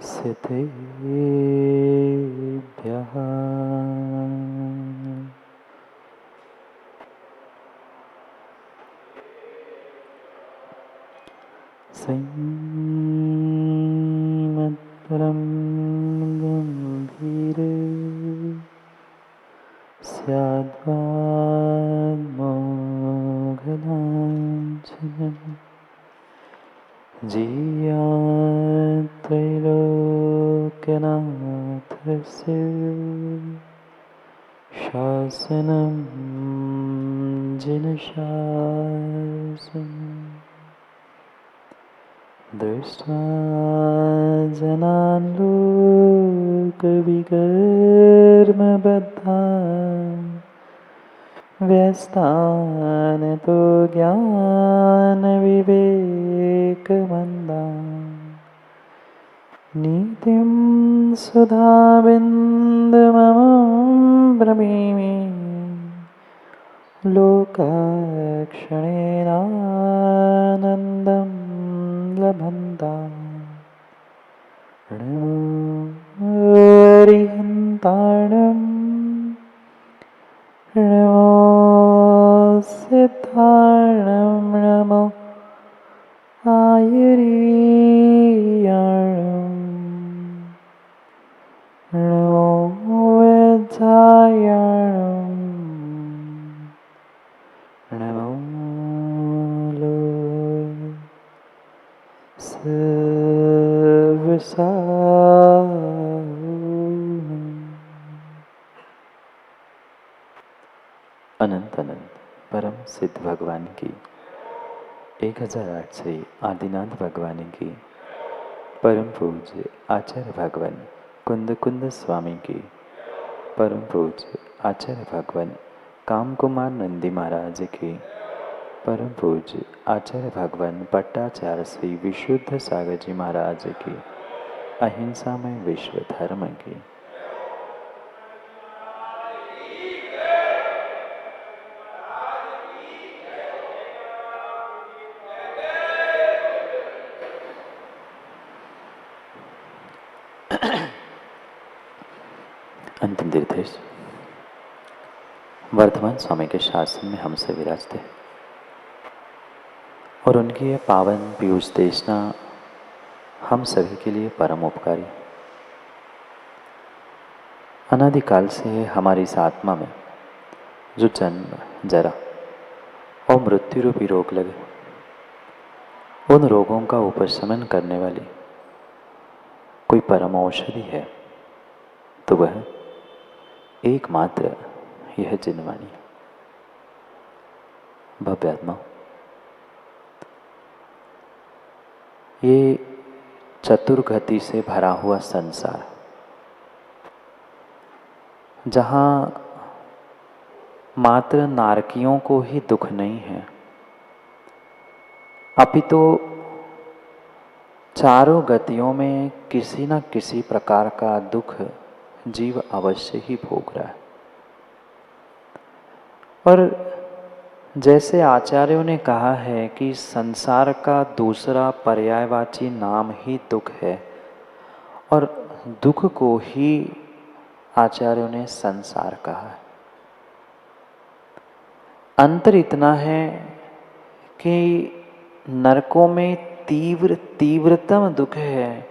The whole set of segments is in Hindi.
सिद्धेभ्यः श्रीमद्परं गम्भीर स्याद्वान्मोघलाञ्छनम् जीयात्रैलोक्यनाथस्य शासनं जिनशासनम् दृष्ट्वा जनान् लोकविकर्मबद्धान् व्यस्तान् तो ज्ञानविवेकमन्दान् नीतिं सुधाबिन्दुममुं ब्रवीमि लोकक्षणेनानन्दं लभन्ताम् नमो हरिहन्ताणं नमो सिद्धाणं नमो आयुरीयाणं नमो वज्रायाणं नमो अनंत अनंत परम सिद्ध भगवान की 1008 से आदिनाथ भगवान की परम पूज्य आचार्य भगवान कुंद कुंद स्वामी की परम पूज्य आचार्य भगवान काम कुमार नंदी महाराज की परम पूज्य आचार्य भगवान पट्टाचार्य श्री विशुद्ध सागर जी महाराज की अहिंसामय विश्व धर्म की अंतिम निर्देश वर्धमान स्वामी के शासन में हम से विराजते हैं और उनकी यह पावन पीयूष देशना हम सभी के लिए परम उपकारी। अनादिकाल से हमारी इस आत्मा में जो जन्म जरा और मृत्यु रूपी रोग लगे, उन रोगों का उपशमन करने वाली कोई परम औषधि है तो वह एकमात्र यह जिनवाणी भव्यात्मा। ये चतुर्गति से भरा हुआ संसार, जहाँ मात्र नारकियों को ही दुख नहीं है, अपितु चारों गतियों में किसी न किसी प्रकार का दुख जीव अवश्य ही भोग रहा है। और जैसे आचार्यों ने कहा है कि संसार का दूसरा पर्यायवाची नाम ही दुख है, और दुख को ही आचार्यों ने संसार कहा है। अंतर इतना है कि नरकों में तीव्रतम दुख है,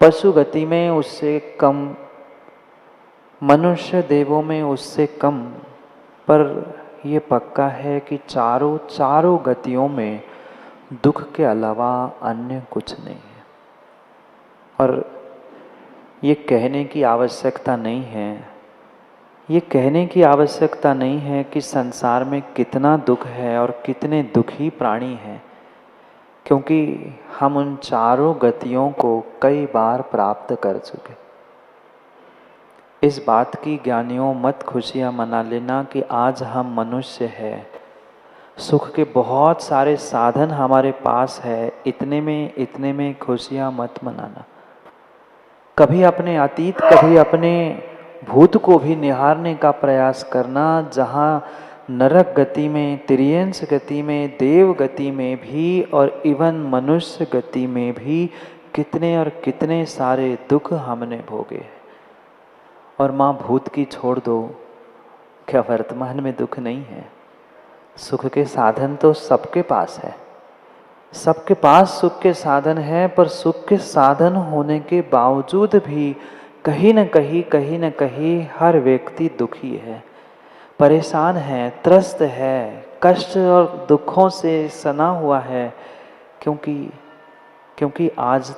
पशु गति में उससे कम, मनुष्य देवों में उससे कम, पर यह पक्का है कि चारों गतियों में दुख के अलावा अन्य कुछ नहीं है। और ये कहने की आवश्यकता नहीं है, ये कहने की आवश्यकता नहीं है कि संसार में कितना दुख है और कितने दुखी प्राणी हैं, क्योंकि हम उन चारों गतियों को कई बार प्राप्त कर चुके। इस बात की ज्ञानियों मत खुशियाँ मना लेना कि आज हम मनुष्य हैं, सुख के बहुत सारे साधन हमारे पास है, इतने में खुशियाँ मत मनाना। कभी अपने अतीत, कभी अपने भूत को भी निहारने का प्रयास करना, जहाँ नरक गति में, तिर्यंश गति में, देव गति में भी और इवन मनुष्य गति में भी कितने और कितने सारे दुख हमने भोगे हैं। और माँ भूत की छोड़ दो, क्या वर्तमान में दुख नहीं है? सुख के साधन तो सबके पास है, सबके पास सुख के साधन है, पर सुख के साधन होने के बावजूद भी कहीं न कहीं हर व्यक्ति दुखी है, परेशान है, त्रस्त है, कष्ट और दुखों से सना हुआ है, क्योंकि आज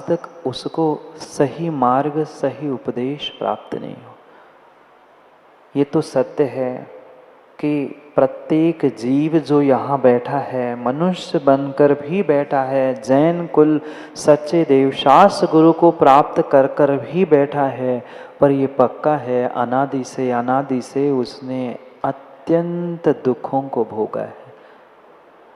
तक उसको सही मार्ग, सही उपदेश प्राप्त नहीं हो। ये तो सत्य है कि प्रत्येक जीव जो यहाँ बैठा है, मनुष्य बनकर भी बैठा है, जैन कुल सच्चे देवशास्त्र गुरु को प्राप्त कर कर भी बैठा है, पर ये पक्का है अनादि से उसने अत्यंत दुखों को भोगा है,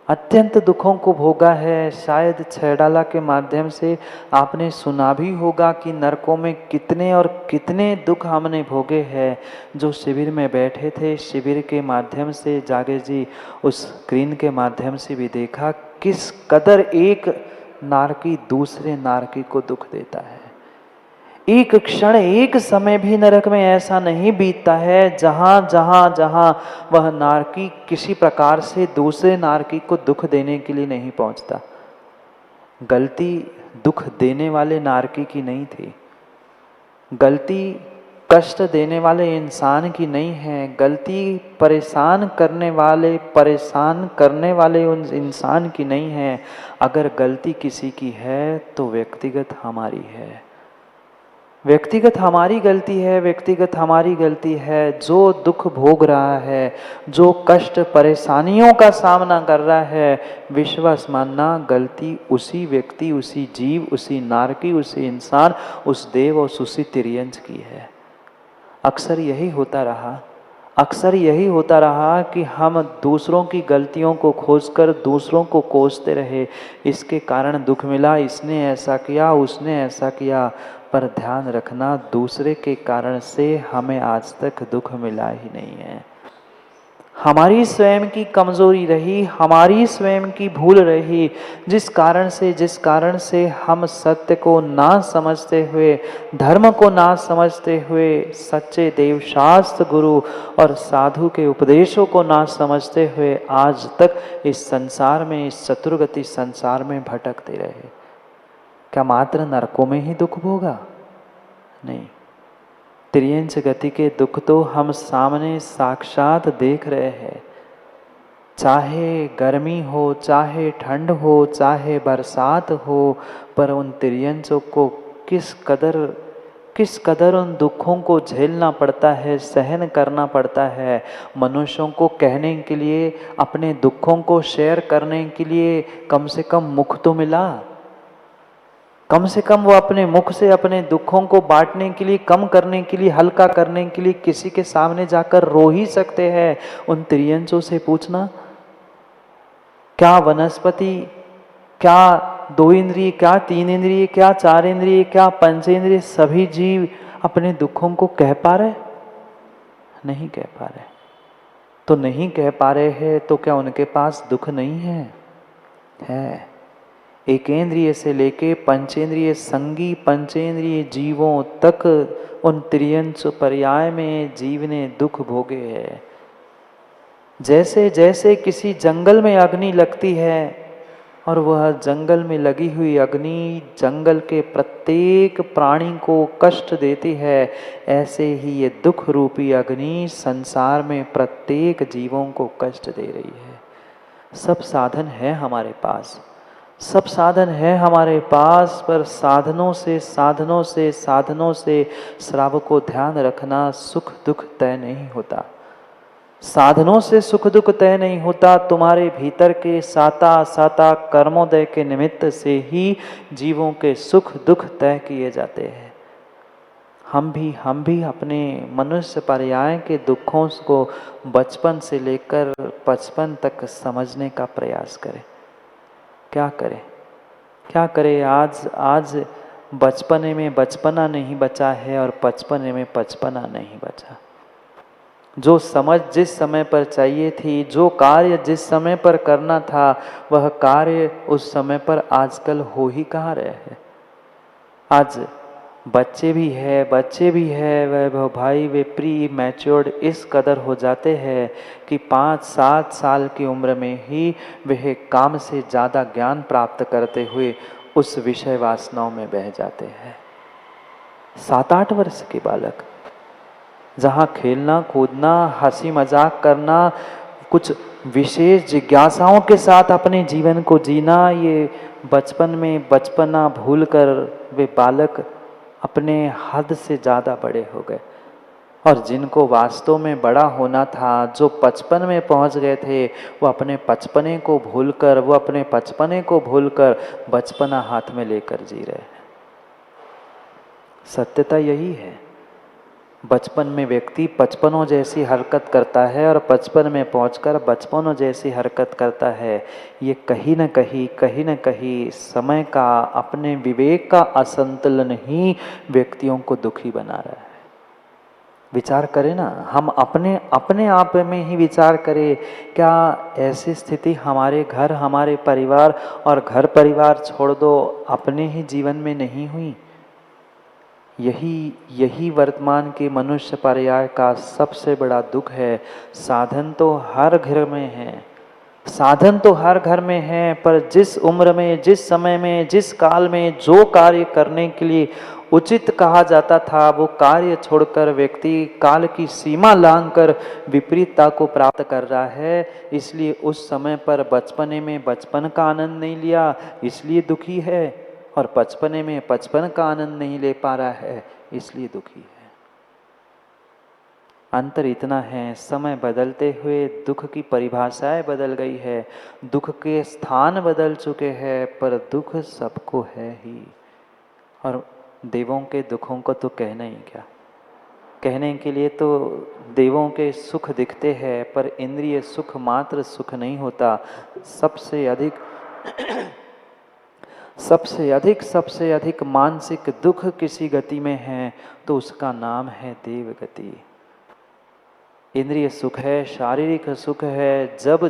अत्यंत दुखों को भोगा है। शायद छैडाला के माध्यम से आपने सुना भी होगा कि नरकों में कितने और कितने दुख हमने भोगे हैं। जो शिविर में बैठे थे, शिविर के माध्यम से जागे जी उस स्क्रीन के माध्यम से भी देखा किस कदर एक नारकी दूसरे नारकी को दुख देता है। एक क्षण, एक समय भी नरक में ऐसा नहीं बीतता है जहां वह नारकी किसी प्रकार से दूसरे नारकी को दुख देने के लिए नहीं पहुंचता। गलती दुख देने वाले नारकी की नहीं थी, गलती कष्ट देने वाले इंसान की नहीं है, गलती परेशान करने वाले उन इंसान की नहीं है। अगर गलती किसी की है तो व्यक्तिगत हमारी है, व्यक्तिगत हमारी गलती है। जो दुख भोग रहा है, जो कष्ट परेशानियों का सामना कर रहा है, विश्वास मानना गलती उसी व्यक्ति, उसी जीव, उसी नारकी, उसी इंसान, उस देव और उसी तिर्यंच की है। अक्सर यही होता रहा कि हम दूसरों की गलतियों को खोजकर दूसरों को कोसते रहे, इसके कारण दुख मिला, इसने ऐसा किया, उसने ऐसा किया। पर ध्यान रखना, दूसरे के कारण से हमें आज तक दुख मिला ही नहीं है। हमारी स्वयं की कमजोरी रही, हमारी स्वयं की भूल रही, जिस कारण से हम सत्य को ना समझते हुए, धर्म को ना समझते हुए, सच्चे देवशास्त्र गुरु और साधु के उपदेशों को ना समझते हुए आज तक इस संसार में, इस चतुर्गति संसार में भटकते रहे। क्या मात्र नरकों में ही दुख भोगा? नहीं, त्रियंच गति के दुख तो हम सामने साक्षात देख रहे हैं। चाहे गर्मी हो, चाहे ठंड हो, चाहे बरसात हो, पर उन त्रियंचों को किस कदर उन दुखों को झेलना पड़ता है, सहन करना पड़ता है। मनुष्यों को कहने के लिए, अपने दुखों को शेयर करने के लिए कम से कम मुख तो मिला, कम से कम वो अपने मुख से अपने दुखों को बांटने के लिए, कम करने के लिए, हल्का करने के लिए किसी के सामने जाकर रो ही सकते हैं। उन त्रियंचों से पूछना, क्या वनस्पति, क्या 2 इंद्रिय, क्या 3 इंद्रिय, क्या 4 इंद्रिय, क्या पंचेंद्रिय, सभी जीव अपने दुखों को कह पा रहे? नहीं कह पा रहे। तो नहीं कह पा रहे हैं तो क्या उनके पास दुख नहीं है? है। एकेंद्रिय से लेके पंचेंद्रिय, संगी पंचेंद्रिय जीवों तक उन त्रियंच पर्याय में जीव ने दुख भोगे है। जैसे जैसे किसी जंगल में अग्नि लगती है और वह जंगल में लगी हुई अग्नि जंगल के प्रत्येक प्राणी को कष्ट देती है, ऐसे ही ये दुख रूपी अग्नि संसार में प्रत्येक जीवों को कष्ट दे रही है। सब साधन है हमारे पास, सब साधन है हमारे पास, पर साधनों से श्रावक को ध्यान रखना, सुख दुख तय नहीं होता। साधनों से सुख दुख तय नहीं होता। तुम्हारे भीतर के साता कर्मोदय के निमित्त से ही जीवों के सुख दुख तय किए जाते हैं। हम भी अपने मनुष्य पर्याय के दुखों को बचपन से लेकर 55 तक समझने का प्रयास करें। क्या करें? आज बचपने में बचपना नहीं बचा है और 55 में 55 नहीं बचा। जो समझ जिस समय पर चाहिए थी, जो कार्य जिस समय पर करना था, वह कार्य उस समय पर आजकल हो ही कहाँ रहे हैं। आज बच्चे भी है वैभव भाई, वे प्री मैच्योर्ड इस कदर हो जाते हैं कि 5-7 साल की उम्र में ही वह काम से ज़्यादा ज्ञान प्राप्त करते हुए उस विषय वासनाओं में बह जाते हैं। 7-8 वर्ष के बालक, जहाँ खेलना कूदना हंसी मजाक करना, कुछ विशेष जिज्ञासाओं के साथ अपने जीवन को जीना, ये बचपन में बचपना भूलकर वे बालक अपने हद से ज़्यादा बड़े हो गए। और जिनको वास्तव में बड़ा होना था, जो 55 में पहुंच गए थे, वो अपने अपने बचपने को भूलकर बचपना हाथ में लेकर जी रहे हैं। सत्यता यही है। बचपन में व्यक्ति 55 जैसी हरकत करता है और 55 में पहुंचकर 55 जैसी हरकत करता है। ये कहीं न कहीं समय का, अपने विवेक का असंतुलन ही व्यक्तियों को दुखी बना रहा है। विचार करें ना, हम अपने आप में ही विचार करें, क्या ऐसी स्थिति हमारे घर, हमारे परिवार, और घर परिवार छोड़ दो अपने ही जीवन में नहीं हुई? यही वर्तमान के मनुष्य पर्याय का सबसे बड़ा दुख है। साधन तो हर घर में है, पर जिस उम्र में, जिस समय में, जिस काल में जो कार्य करने के लिए उचित कहा जाता था, वो कार्य छोड़कर व्यक्ति काल की सीमा लांघकर विपरीतता को प्राप्त कर रहा है। इसलिए उस समय पर बचपने में बचपन का आनंद नहीं लिया, इसलिए दुखी है, और बचपने में बचपन का आनंद नहीं ले पा रहा है, इसलिए दुखी है। अंतर इतना है, समय बदलते हुए दुख की परिभाषाएं बदल गई है, दुख के स्थान बदल चुके हैं, पर दुख सबको है ही। और देवों के दुखों को तो कहना ही क्या, कहने के लिए तो देवों के सुख दिखते हैं, पर इंद्रिय सुख मात्र सुख नहीं होता। सबसे अधिक मानसिक दुख किसी गति में है तो उसका नाम है देव गति। इंद्रिय सुख है, शारीरिक सुख है, जब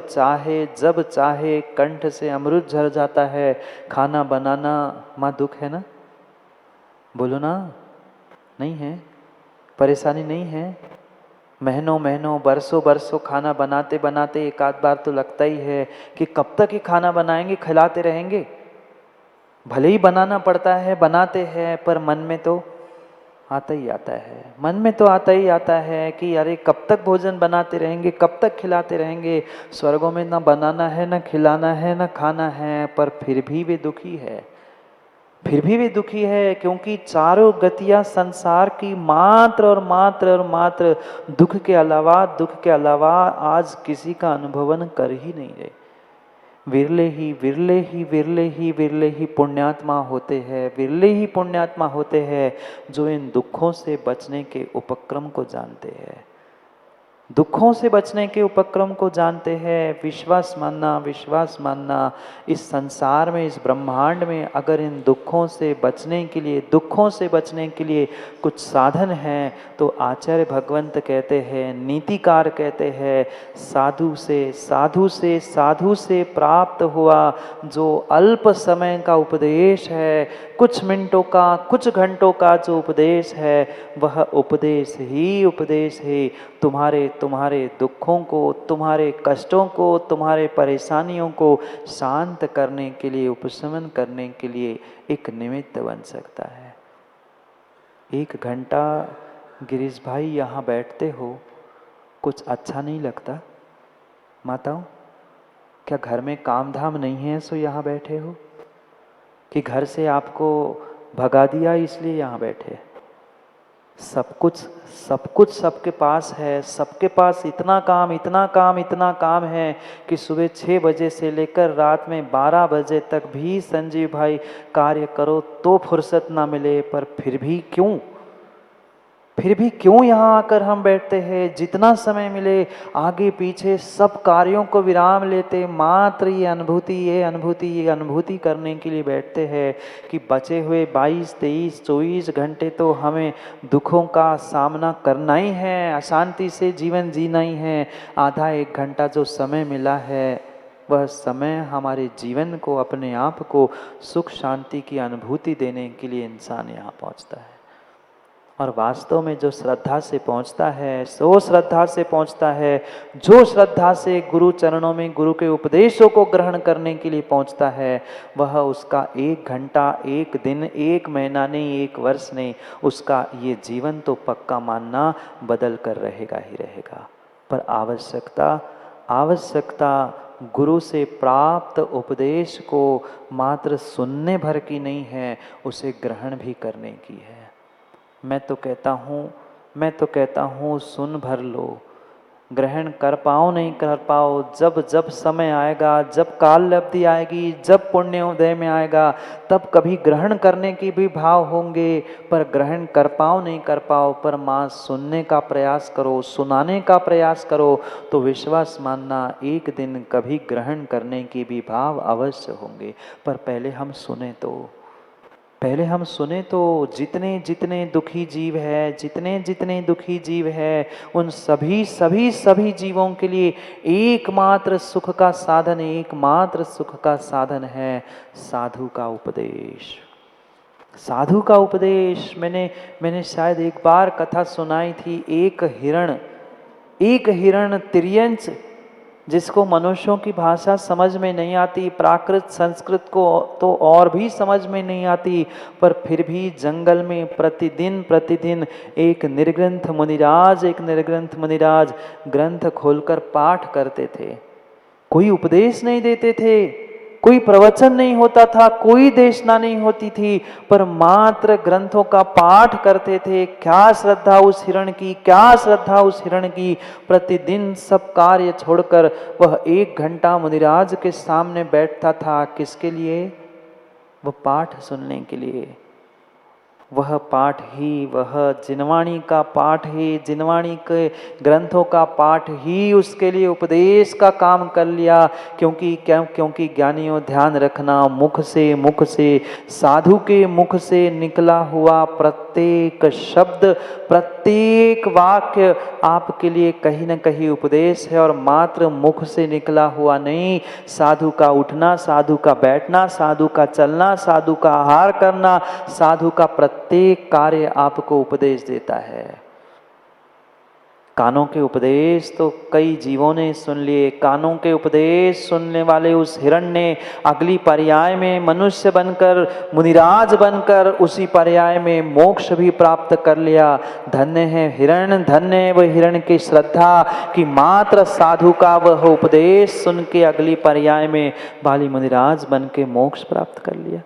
चाहे कंठ से अमृत झर जाता है। खाना बनाना माँ दुख है ना, बोलो ना, नहीं है? परेशानी नहीं है? महीनों बरसों खाना बनाते बनाते एक आध बार तो लगता ही है कि कब तक ही खाना बनाएंगे, खिलाते रहेंगे। भले ही बनाना पड़ता है, बनाते हैं, पर मन में तो आता ही आता है कि अरे कब तक भोजन बनाते रहेंगे, कब तक खिलाते रहेंगे। स्वर्गों में ना बनाना है, ना खिलाना है, ना खाना है, पर फिर भी वे दुखी है, क्योंकि चारों गतियां संसार की मात्र और मात्र दुख के अलावा आज किसी का अनुभवन कर ही नहीं रहे। विरले ही पुण्यात्मा होते हैं जो इन दुखों से बचने के उपक्रम को जानते हैं, विश्वास मानना। इस संसार में, इस ब्रह्मांड में अगर इन दुखों से बचने के लिए कुछ साधन है, तो आचार्य भगवंत कहते हैं, नीतिकार कहते हैं, साधु से प्राप्त हुआ जो अल्प समय का उपदेश है, कुछ मिनटों का, कुछ घंटों का जो उपदेश है, वह उपदेश ही तुम्हारे दुखों को, तुम्हारे कष्टों को, तुम्हारे परेशानियों को शांत करने के लिए, उपशमन करने के लिए एक निमित्त बन सकता है। 1 घंटा गिरीश भाई यहाँ बैठते हो, कुछ अच्छा नहीं लगता? माताओं, क्या घर में काम धाम नहीं है सो यहाँ बैठे हो, कि घर से आपको भगा दिया इसलिए यहाँ बैठे? सब कुछ सबके पास है, सबके पास इतना काम है कि सुबह 6 बजे से लेकर रात में 12 बजे तक भी संजीव भाई कार्य करो तो फुर्सत ना मिले। पर फिर भी क्यों यहाँ आकर हम बैठते हैं? जितना समय मिले आगे पीछे सब कार्यों को विराम लेते, मात्र ये अनुभूति करने के लिए बैठते हैं कि बचे हुए 22, 23, 24 घंटे तो हमें दुखों का सामना करना ही है, अशांति से जीवन जीना ही है। आधा 1 घंटा जो समय मिला है वह समय हमारे जीवन को, अपने आप को सुख शांति की अनुभूति देने के लिए इंसान यहाँ पहुँचता है। और वास्तव में जो श्रद्धा से पहुँचता है, सो श्रद्धा से पहुँचता है, जो श्रद्धा से गुरु चरणों में गुरु के उपदेशों को ग्रहण करने के लिए पहुँचता है, वह उसका 1 घंटा, 1 दिन, 1 महीना नहीं, 1 वर्ष नहीं, उसका ये जीवन तो पक्का मानना बदल कर रहेगा ही रहेगा। पर आवश्यकता गुरु से प्राप्त उपदेश को मात्र सुनने भर की नहीं है, उसे ग्रहण भी करने की है। मैं तो कहता हूँ सुन भर लो, ग्रहण कर पाओ नहीं कर पाओ, जब समय आएगा, जब काल अवधि आएगी, जब पुण्य उदय में आएगा, तब कभी ग्रहण करने की भी भाव होंगे। पर ग्रहण कर पाओ नहीं कर पाओ, पर माँ सुनने का प्रयास करो, सुनाने का प्रयास करो, तो विश्वास मानना एक दिन कभी ग्रहण करने की भी भाव अवश्य होंगे। पर पहले हम सुने तो जितने दुखी जीव है, उन सभी जीवों के लिए एकमात्र सुख का साधन है साधु का उपदेश। मैंने शायद एक बार कथा सुनाई थी, एक हिरण तिर्यंच, जिसको मनुष्यों की भाषा समझ में नहीं आती, प्राकृत संस्कृत को तो और भी समझ में नहीं आती, पर फिर भी जंगल में प्रतिदिन एक निर्ग्रंथ मुनिराज ग्रंथ खोलकर पाठ करते थे। कोई उपदेश नहीं देते थे, कोई प्रवचन नहीं होता था, कोई देशना नहीं होती थी, पर मात्र ग्रंथों का पाठ करते थे। क्या श्रद्धा उस हिरण की, प्रतिदिन सब कार्य छोड़कर वह 1 घंटा मुनिराज के सामने बैठता था। किसके लिए? वह पाठ सुनने के लिए। वह पाठ ही, वह जिनवाणी का पाठ ही, जिनवाणी के ग्रंथों का पाठ ही उसके लिए उपदेश का काम कर लिया। क्योंकि ज्ञानियों ध्यान रखना, मुख से साधु के मुख से निकला हुआ प्रत्येक शब्द, प्रत्येक वाक्य आपके लिए कहीं न कहीं उपदेश है। और मात्र मुख से निकला हुआ नहीं, साधु का उठना, साधु का बैठना, साधु का चलना, साधु का आहार करना, साधु का प्रत्येक कार्य आपको उपदेश देता है। कानों के उपदेश तो कई जीवों ने सुन लिए। कानों के उपदेश सुनने वाले उस हिरण ने अगली पर्याय में मनुष्य बनकर, मुनिराज बनकर, उसी पर्याय में मोक्ष भी प्राप्त कर लिया। धन्य है हिरण, धन्य है वह हिरण की श्रद्धा कि मात्र साधु का वह उपदेश सुन के अगली पर्याय में बाली मुनिराज बन के मोक्ष प्राप्त कर लिया।